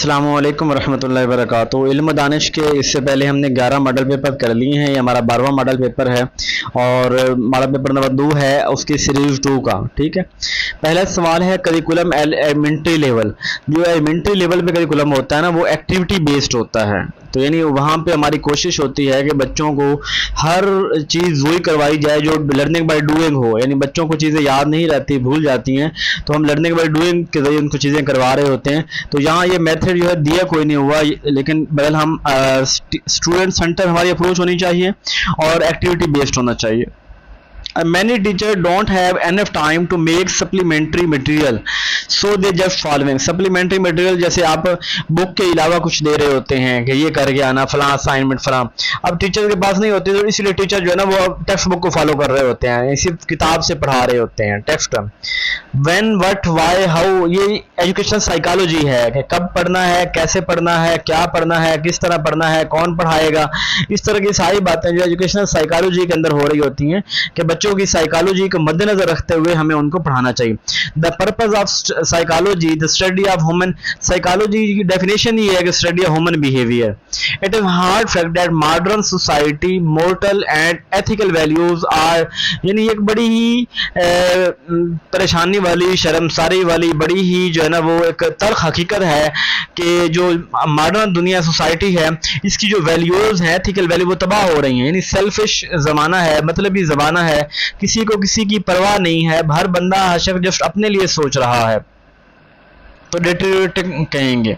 अस्सलामुअलैकुम वरहमतुल्लाहि वबरकातुहू। इल्म दानिश के इससे पहले हमने 11 मॉडल पेपर कर लिए हैं। ये हमारा 12वां मॉडल पेपर है और मॉडल पेपर नंबर 2 है उसकी सीरीज़ 2 का। ठीक है, पहला सवाल है करिकुलम एलिमेंट्री लेवल। जो एलिमेंट्री लेवल पे करिकुलम होता है ना, वो एक्टिविटी बेस्ड होता है। तो यानी वहाँ पे हमारी कोशिश होती है कि बच्चों को हर चीज़ वही करवाई जाए जो लर्निंग बाय डूइंग हो। यानी बच्चों को चीज़ें याद नहीं रहती, भूल जाती हैं, तो हम लर्निंग बाय डूइंग के जरिए उनको चीज़ें करवा रहे होते हैं। तो यहाँ ये मेथड जो है दिया कोई नहीं हुआ, लेकिन बहरहाल हम स्टूडेंट सेंटर हमारी अप्रोच होनी चाहिए और एक्टिविटी बेस्ड होना चाहिए। Many teachers don't have enough time to make supplementary material, so they just following supplementary material। जैसे आप बुक के अलावा कुछ दे रहे होते हैं कि ये करके आना, फलां असाइनमेंट फलां, अब टीचर के पास नहीं होती, तो इसलिए टीचर जो है ना वो टेक्स्ट बुक को फॉलो कर रहे होते हैं, इसी किताब से पढ़ा रहे होते हैं text. When, what, why, how, ये एजुकेशन साइकोलॉजी है कि कब पढ़ना है, कैसे पढ़ना है, क्या पढ़ना है, किस तरह पढ़ना है, कौन पढ़ाएगा। इस तरह की सारी बातें जो एजुकेशनल साइकोलॉजी के अंदर हो रही होती हैं कि बच्चों की साइकोलॉजी को मद्देनजर रखते हुए हमें उनको पढ़ाना चाहिए। The purpose of psychology the study of human. Psychology की डेफिनेशन ही है कि study of human behaviour. It is hard fact that modern society moral and ethical values are, यानी एक बड़ी ही परेशानी वाली, शर्मसारी वाली, बड़ी ही जो है ना वो एक तल्ख हकीकत है कि जो मॉडर्न दुनिया सोसाइटी है इसकी जो वैल्यूज हैं, एथिकल वैल्यू, वो तबाह हो रही हैं। यानी सेल्फिश ज़माना है, मतलब ये ज़माना है, किसी को किसी की परवाह नहीं है, हर बंदा हर शख्स जस्ट अपने लिए सोच रहा है, तो डिटेरियोरेटिंग कहेंगे।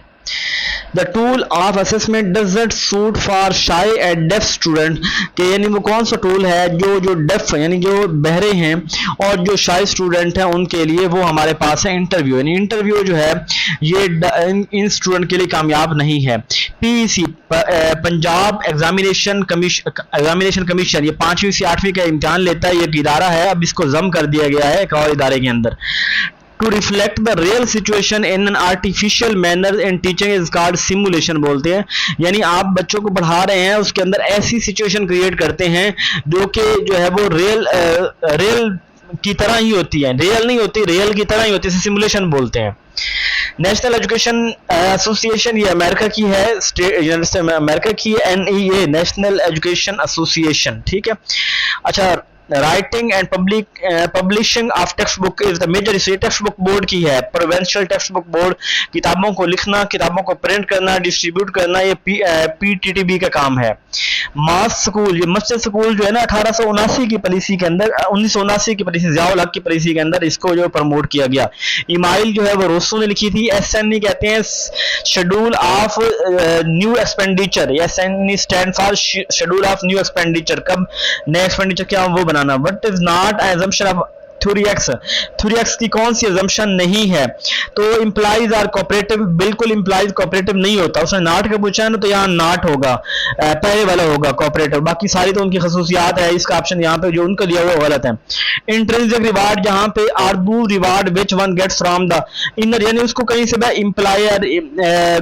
The tool of assessment doesn't suit for shy and deaf student, कि यानी वो कौन सा टूल है जो डेफ यानी जो बहरे हैं और जो शाय स्टूडेंट हैं उनके लिए वो हमारे पास है इंटरव्यू। यानी इंटरव्यू जो है ये इन स्टूडेंट के लिए कामयाब नहीं है। PEC पंजाब एग्जामिनेशन कमीशन ये 5वीं से 8वीं का इम्तिहान लेता है, ये एक इदारा है, अब इसको जम कर दिया गया है एक और इदारे के अंदर। To reflect the real situation in an artificial manner in teaching is called simulation बोलते हैं। यानी आप बच्चों को पढ़ा रहे हैं, उसके अंदर ऐसी सिचुएशन क्रिएट करते हैं जो कि जो है वो रियल की तरह ही होती है, रियल नहीं होती, रियल की तरह ही होती है, सिमुलेशन बोलते हैं। नेशनल एजुकेशन एसोसिएशन ये अमेरिका की है, अमेरिका की NEA नेशनल एजुकेशन एसोसिएशन। ठीक है, अच्छा, writing and publishing of text book is the major issue. Text book board की है, प्रोविंशियल टेक्स्ट बुक बोर्ड, किताबों को लिखना, किताबों को प्रिंट करना, डिस्ट्रीब्यूट करना, ये PTTB का काम है। मास स्कूल, ये मस्जिद स्कूल जो है ना 1879 की पॉलिसी के अंदर, 1979 की पॉलिसी, ज़ियाउल हक की पॉलिसी के अंदर इसको जो प्रमोट किया गया। ईमाइल जो है वो रोसो ने लिखी थी। SNE कहते हैं schedule of new expenditure, SNE stand for schedule of new expenditure, कब नए एक्सपेंडिचर क्या वो बनाना। What is not an assumption of theory x की कौन सी assumption नहीं है। तो इम्प्लाइज आर कोऑपरेटिव, बिल्कुल इम्प्लाइज कोऑपरेटिव नहीं होता। उसने नाट का पूछा है ना, तो यहाँ नाट होगा, पहले वाला होगा कोऑपरेटिव, बाकी सारी तो उनकी खसूसियात है। इसका ऑप्शन यहाँ पे जो उनको दिया हुआ गलत है। इंट्रिंसिक रिवार्ड, जहाँ पे आर्दू reward which one gets from the inner, यानी उसको कहीं से एम्प्लॉयर,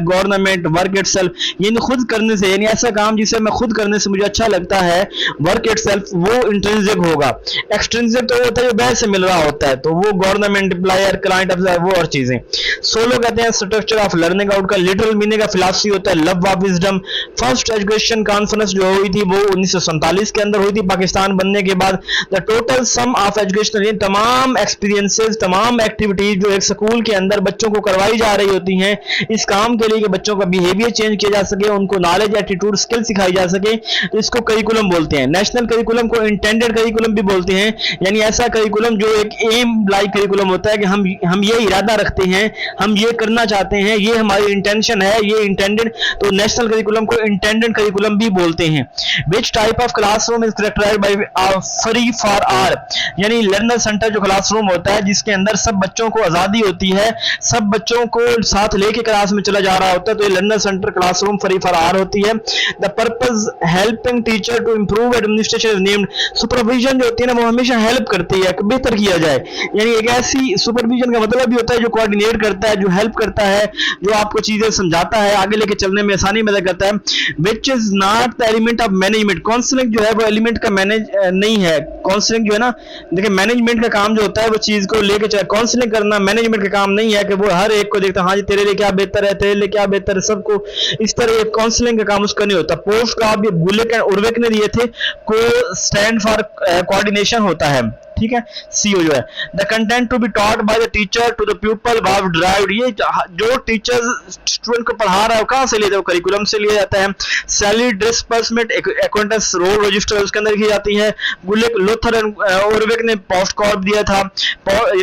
गवर्नमेंट, वर्क इटसेल्फ, यानी खुद करने से, यानी ऐसा काम जिसे मैं खुद करने से मुझे अच्छा लगता है, वर्क इटसेल्फ, वो इंट्रिंसिक होगा। एक्सट्रिंसिक तो होता है जो बैच मिल रहा होता है, तो वो गवर्नमेंट, एम्प्लॉयर, क्लाइंट, वो और चीजें। सोलो कहते हैं स्ट्रक्चर ऑफ लर्निंग आउट का लिटरल मीनिंग का फिलॉसफी होता है love of wisdom. First education conference जो हुई थी वो 1947 के अंदर हुई थी पाकिस्तान बनने के बाद। The total sum of education, तमाम एक्सपीरियंसेस, तमाम एक्टिविटीज जो एक स्कूल के अंदर बच्चों को करवाई जा रही होती हैं इस काम के लिए कि बच्चों का बिहेवियर चेंज किया जा सके, उनको नॉलेज, एटीट्यूड, स्किल सिखाई जा सके, तो इसको करिकुलम बोलते हैं। नेशनल करिकुलम को इंटेंडेड करिकुलम भी बोलते हैं, यानी ऐसा करिकुलम जो एक एम लाइक करिकुलम होता है कि हम ये इरादा रखते हैं, हम ये करना चाहते हैं, ये हमारी इंटेंशन है, ये इंटेंडेड, तो नेशनल करिकुलम को इंटेंडेड करिकुलम भी बोलते हैं। Which type of classroom is characterised by free for all, यानी लर्नर सेंटर जो क्लासरूम होता है जिसके अंदर सब बच्चों को आजादी होती है, सब बच्चों को साथ लेके क्लास में चला जा रहा होता है, तो ये learner centre classroom free for all होती है। The purpose helping teacher to improve administration is named. Supervision जो होती है ना वो हमेशा हेल्प करती है कि बेहतर किया जाए। यानी एक ऐसी सुपरविजन का मतलब भी होता है जो कोऑर्डिनेट करता है, जो हेल्प करता है, जो आपको चीजें समझाता है, आगे लेके चलने में आसानी पैदा करता है। Which is not the element of management. Counselling जो है वो एलिमेंट का मैनेज नहीं है। काउंसलिंग जो है ना, देखिए मैनेजमेंट का काम जो होता है वो चीज को लेके चले, काउंसलिंग करना मैनेजमेंट का काम नहीं है कि वो हर एक को देखता हाँ जी तेरे लिए क्या बेहतर है, तेरे लिए क्या बेहतर है, सबको इस तरह काउंसलिंग का काम उसका नहीं होता। पोस्ट का आप ये बुलेट एंड उर्विक ने दिए थे, को स्टैंड फॉर कोऑर्डिनेशन होता है, ठीक है, सीओ जो है। The content to be taught by the teacher to the people was derived, ये जो टीचर स्टूडेंट को पढ़ा रहा है वो कहां से लिया, करिकुलम से लिया जाता है। Salary disbursement accountants role register उसके अंदर की जाती है। गुलिक लोथर एंड उर्विक ने पोस्ट कॉर्प दिया था।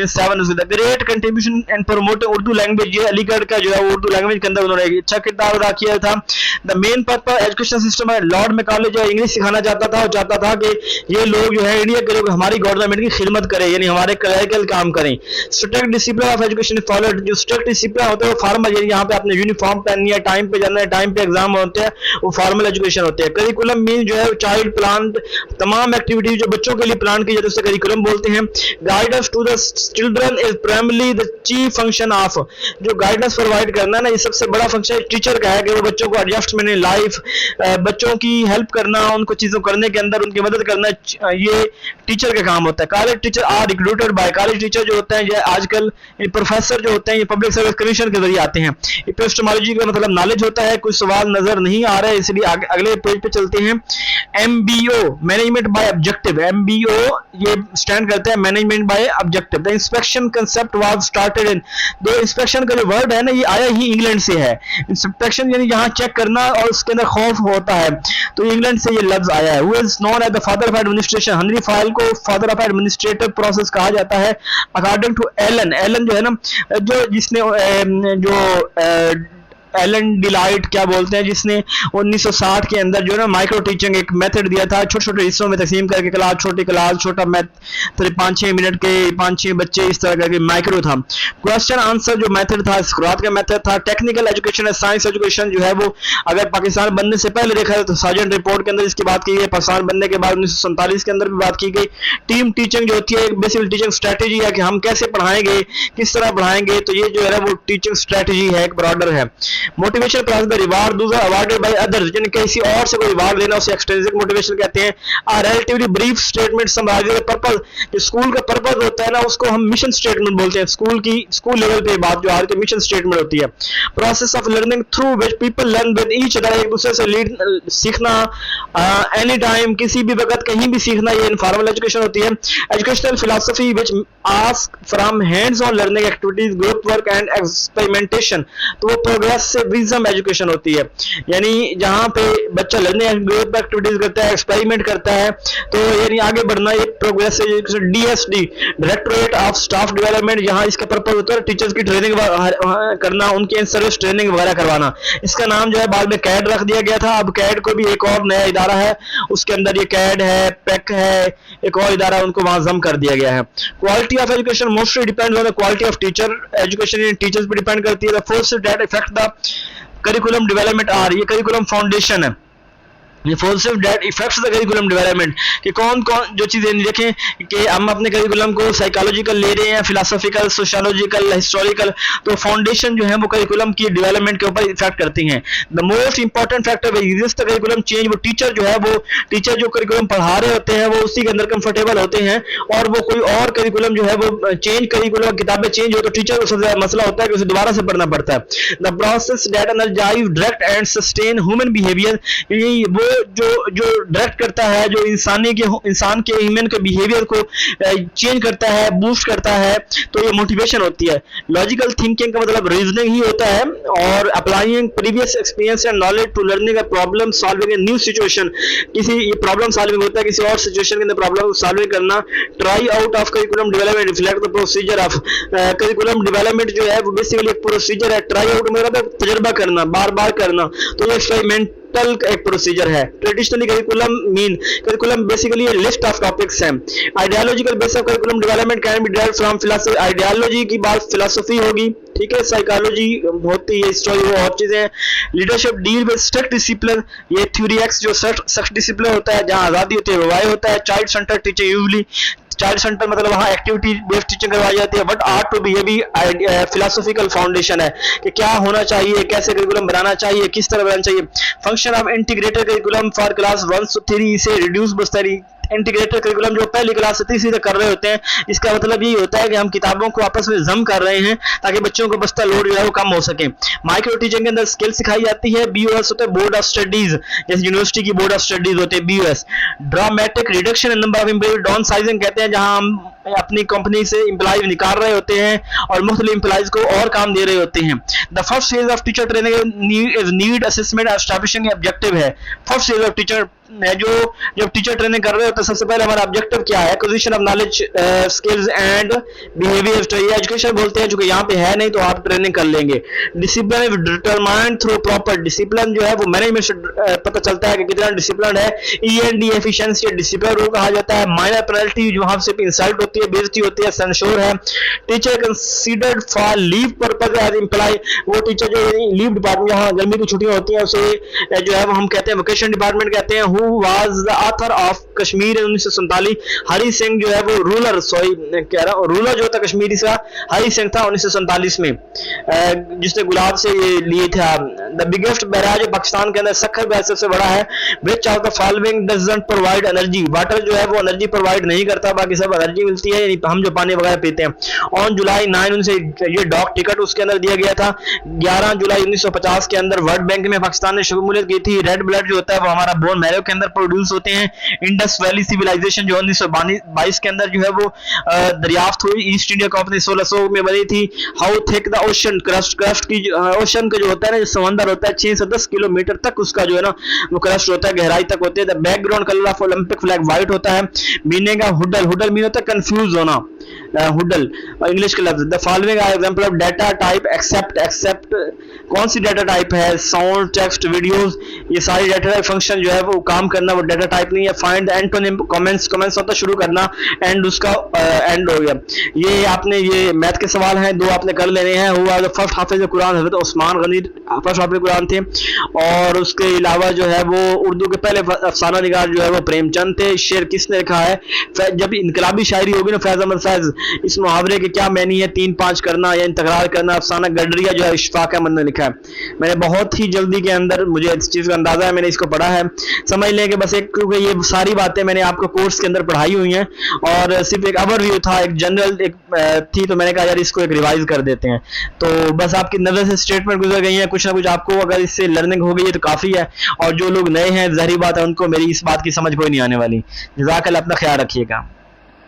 7 the great contribution and promoting Urdu language, ये अलीगढ़ का जो है उर्दू लैंग्वेज के अंदर उन्होंने अच्छा किरदार अदा किया था। The main purpose education system है, लॉर्ड मैकाले जो इंग्लिश सिखाना चाहता था और चाहता था कि ये लोग जो है इंडिया के लोग हमारी गवर्नमेंट की खिदमत करें, यानी हमारे क्लरिकल काम करें। Strict discipline of education followed, जो स्ट्रिक्ट डिसिप्लिन होता है वो फॉर्मल, यानी यहाँ पे आपने यूनिफॉर्म पहननी है, टाइम पे जाना है, टाइम पे एग्जाम होते हैं, वो फॉर्मल एजुकेशन होते हैं। करिकुलम मीन जो है चाइल्ड प्लान, तमाम एक्टिविटीज जो बच्चों के लिए प्लान की जाती है उसे करिकुलम बोलते हैं। Guidance to the children is primarily the chief function of, जो गाइडेंस प्रोवाइड करना है ना, ये सबसे बड़ा फंक्शन टीचर का है कि वो बच्चों को एडजस्टमेंट इन लाइफ, बच्चों की हेल्प करना, उनको चीजों करने के अंदर उनकी मदद करना, ये टीचर का काम होता है। College teacher are recruited by, college teacher जो होते हैं ये आजकल प्रोफेसर जो होते हैं ये पब्लिक सर्विस कमीशन के जरिए आते हैं। एपिस्टेमोलॉजी का मतलब नॉलेज होता है। कुछ सवाल नजर नहीं आ रहा है इसलिए अगले पेज पे चलते हैं। MBO management by objective, MBO ये स्टैंड करते हैं management by objective. The inspection concept was started in, दो इंस्पेक्शन का जो वर्ड है ना ये आया ही इंग्लैंड से है। इंस्पेक्शन यानी जहां चेक करना और उसके अंदर खौफ होता है, तो इंग्लैंड से ये लफ्ज आया है। Who is known as the father of administration, Henri Fayol को फादर ऑफ एडमिनिस्ट्रेटिव प्रोसेस कहा जाता है। अकॉर्डिंग टू एलन, एलन जो है ना, जो जिसने एलन डिलाइट क्या बोलते हैं, जिसने 1960 के अंदर जो है ना माइक्रो टीचिंग एक मेथड दिया था, छोटे छोटे हिस्सों में तकसीम करके क्लास, छोटी क्लास, छोटा मैथ, 5-6 मिनट के 5-6 बच्चे, इस तरह करके माइक्रो था। क्वेश्चन आंसर जो मेथड था शुरुआत का मेथड था। टेक्निकल एजुकेशन है, साइंस एजुकेशन जो है वो अगर पाकिस्तान बनने से पहले देखा जाए तो सार्जेंट रिपोर्ट के अंदर इसकी बात की गई, पाकिस्तान बनने के बाद 1947 के अंदर भी बात की गई। टीम टीचिंग जो होती है एक बेसिक टीचिंग स्ट्रेटेजी है कि हम कैसे पढ़ाएंगे, किस तरह पढ़ाएंगे, तो ये जो है वो टीचिंग स्ट्रेटेजी है, एक ब्रॉडर है। मोटिवेशन प्लस द रिवार्ड दूसरा अवार्डेड बाय अदर्स, यानी किसी और से कोई रिवार्ड लेना उसे एक्सट्रिंसिक मोटिवेशन कहते हैं। A relatively brief statement summarising the purpose, जो स्कूल का पर्पस होता है ना उसको हम मिशन स्टेटमेंट बोलते हैं। स्कूल लेवल पे बात जो आज के मिशन स्टेटमेंट होती है। Process of learning through which people learn with each other, एक दूसरे से सीखना, एनी टाइम किसी भी वक्त कहीं भी सीखना, ये इनफॉर्मल एजुकेशन होती है। Educational philosophy which ask from hands on learning activities, group work and experimentation, तो वो प्रोग्रेसिव एजुकेशन होती है, यानी जहां पे बच्चा लर्निंग ग्रुप एक्टिविटीज करता है, एक्सपेरिमेंट करता है, तो यानी आगे बढ़ना, ये progressive education. DSD directorate of staff development, जहां इसका पर्पस होता है टीचर्स की ट्रेनिंग करना, उनके इन सर्विस ट्रेनिंग वगैरह करवाना। इसका नाम जो है बाद में कैड रख दिया गया था, अब कैड को भी एक और नया इदारा है, उसके अंदर ये कैड है, पैक है, एक और इदारा उनको वहां जम कर दिया गया है। Quality of education mostly depends on the quality of teacher, education teachers पे डिपेंड करती है। The forces that effect the curriculum development are, ये करिकुलम फाउंडेशन है, ये forces that effects the curriculum development, कि कौन कौन जो चीजें देखें कि हम अपने करिकुलम को साइकोलॉजिकल ले रहे हैं, फिलोसॉफिकल, सोशियोलॉजिकल, हिस्टोरिकल, तो फाउंडेशन जो है वो करिकुलम की डेवलपमेंट के ऊपर इफेक्ट करती हैं। The most important factor the curriculum change, वो टीचर जो है वो टीचर जो करिकुलम पढ़ा रहे होते हैं वो उसी के अंदर कंफर्टेबल होते हैं, और वो कोई और करिकुलम जो है वो चेंज करिकुलम किताबें चेंज हो तो टीचर को सबसे मसला होता है कि उसे दोबारा से पढ़ना पड़ता है। The process that energize direct and sustain human behaviour, वो जो डायरेक्ट करता है, जो इंसान के ह्यूमन के बिहेवियर को चेंज करता है, बूस्ट करता है, तो ये मोटिवेशन होती है। लॉजिकल थिंकिंग का मतलब रीजनिंग ही होता है, और applying previous experience and knowledge to learning a problem solving a new situation, किसी ये प्रॉब्लम सॉल्विंग होता है, किसी और सिचुएशन के अंदर प्रॉब्लम सॉल्विंग करना। Try out of curriculum development reflect the procedure of, curriculum development जो है वो बेसिकली एक प्रोसीजर है। ट्राई आउट मतलब तजर्बा करना, बार बार करना, तो ये एक्सपेरिमेंट एक प्रोसीजर है। Traditionally curriculum basically list of topics हैं। Ideological base of curriculum development can be derived from philosophy, ideology की बात फिलॉसफी होगी, ठीक है, साइकोलॉजी होती है, स्टोरी वो और चीजें। Leadership deal with strict discipline, ये थ्योरी एक्स जो सख्त डिसिप्लिन होता है, जहां आजादी होती है, रवाई होता है। Child centre teaching usually child centre मतलब वहाँ एक्टिविटी बेस्ड टीचिंग करवाई जाती है। बट आर्ट टू बी, ये भी फिलोसॉफिकल फाउंडेशन है कि क्या होना चाहिए, कैसे करिकुलम बनाना चाहिए, किस तरह बनाना चाहिए। Function of integrated curriculum for class 1 to 3 से रिड्यूस बस्तरी इंटीग्रेटेड करिकुलम जो पहली क्लास से तीसरी तक कर रहे होते हैं, इसका मतलब यही होता है कि हम किताबों को आपस में जम कर रहे हैं ताकि बच्चों को बस्ता लोड जो है वो कम हो सके। माइक्रो टीचिंग के अंदर स्किल सिखाई जाती है। BOS होते हैं बोर्ड ऑफ स्टडीज, जैसे यूनिवर्सिटी की बोर्ड ऑफ स्टडीज होते हैं BOS। Dramatic reduction in number of employ, downsizing कहते हैं, जहां हम अपनी कंपनी से एम्प्लॉय निकाल रहे होते हैं और मुख्तलिफ एम्प्लॉयज को और काम दे रहे होते हैं। The first phase of teacher training is need assessment establishing objective है। फर्स्ट फेज ऑफ टीचर जो जब टीचर ट्रेनिंग कर रहे होते हैं, सबसे पहले हमारा ऑब्जेक्टिव क्या है? Acquisition of knowledge, skills and behaviour. तो ये एजुकेशन बोलते हैं, चूंकि यहाँ पे है नहीं तो आप ट्रेनिंग कर लेंगे। Discipline determined through proper, discipline जो है वो मैनेजमेंट से पता चलता है कि कितना डिसिप्लिन है। END एफिशिएंसी डिसिप्लिन रूल कहा जाता है। माइनर पेनल्टी वहां से इंसल्ट होती है, बेइज्जती होती है, सेंसोर है। Teacher considered for leave purpose as employ, वो टीचर जो लीव डिपार्टमेंट, यहाँ गर्मी की छुट्टियां होती हैं उसे जो है वो हम कहते हैं वोकेशन डिपार्टमेंट कहते हैं। was the author of Kashmir 1947, Hari Singh जो है वो रूलर, रूलर जो था कश्मीरी का हरि सिंह था 1947 में, जिसने गुलाब से ये लिए था। द बिगेस्ट बैराज पाकिस्तान के अंदर सक्खर बैराज सबसे बड़ा है। Which of the following doesn't provide energy, water जो है वो एनर्जी प्रोवाइड नहीं करता, बाकी सब एनर्जी मिलती है, यानी हम जो पानी वगैरह पीते हैं। ऑन जुलाई 9 उनसे ये डॉक टिकट उसके अंदर दिया गया था। 11 जुलाई 1950 के अंदर वर्ल्ड बैंक में पाकिस्तान ने शमूलियत की थी। रेड ब्लड जो होता है वो हमारा बोन मैरो के अंदर प्रोड्यूस होते हैं। इंडस वैली सिविलाइजेशन जो 1922 के अंदर जो है वो दरियाफ्त हुई। ईस्ट इंडिया कंपनी 1600 में बनी थी। How thick the ocean crust, crust की ओशन का जो होता है ना, जो समंदर होता है 6 से 10 किलोमीटर तक उसका जो है ना वो क्रस्ट होता है, गहराई तक होती है। The background colour of Olympic flag white होता है। Meaning of huddle, huddle mean होता है कंफ्यूज होना, हुडल इंग्लिश का लफ्ज। The following are example of data type except, except कौन सी डाटा टाइप है? साउंड, टेक्स्ट, वीडियोस, ये सारी डाटा टाइप फंक्शन जो है वो काम करना, वो डाटा टाइप नहीं है। Find the antonym, comments, comments होता शुरू करना, एंड उसका एंड हो गया। ये आपने ये मैथ के सवाल हैं, 2 आपने कर लेने हैं। हुआ जो फर्स्ट हाफिज कुरान हज़रत उस्मान गनी फर्स्ट हाफिज कुरान थे, और उसके अलावा जो है वो उर्दू के पहले अफसाना निगार जो है वो प्रेमचंद थे। शेर किसने लिखा है? जब इनकलाबी शायरी होगी ना फैज अहमद फैज, इस मुहावरे के क्या मैनी है? 3-5 करना या तकरार करना। अफसाना गडरिया जो है इशफाक अहमद ने लिखा है। मैंने बहुत ही जल्दी के अंदर, मुझे इस चीज़ का अंदाजा है, मैंने इसको पढ़ा है, समझ लें कि बस एक, क्योंकि ये सारी बातें मैंने आपको कोर्स के अंदर पढ़ाई हुई हैं और सिर्फ एक ओवरव्यू था, एक जनरल एक थी, तो मैंने कहा यार इसको एक रिवाइज कर देते हैं। तो बस आपकी नज़र से स्टेटमेंट गुजर गई है, कुछ ना कुछ आपको अगर इससे लर्निंग हो गई है तो काफ़ी है, और जो लोग नए हैं ज़ाहिर बात है उनको मेरी इस बात की समझ कोई नहीं आने वाली। जज़ाकल्लाह, अपना ख्याल रखिएगा।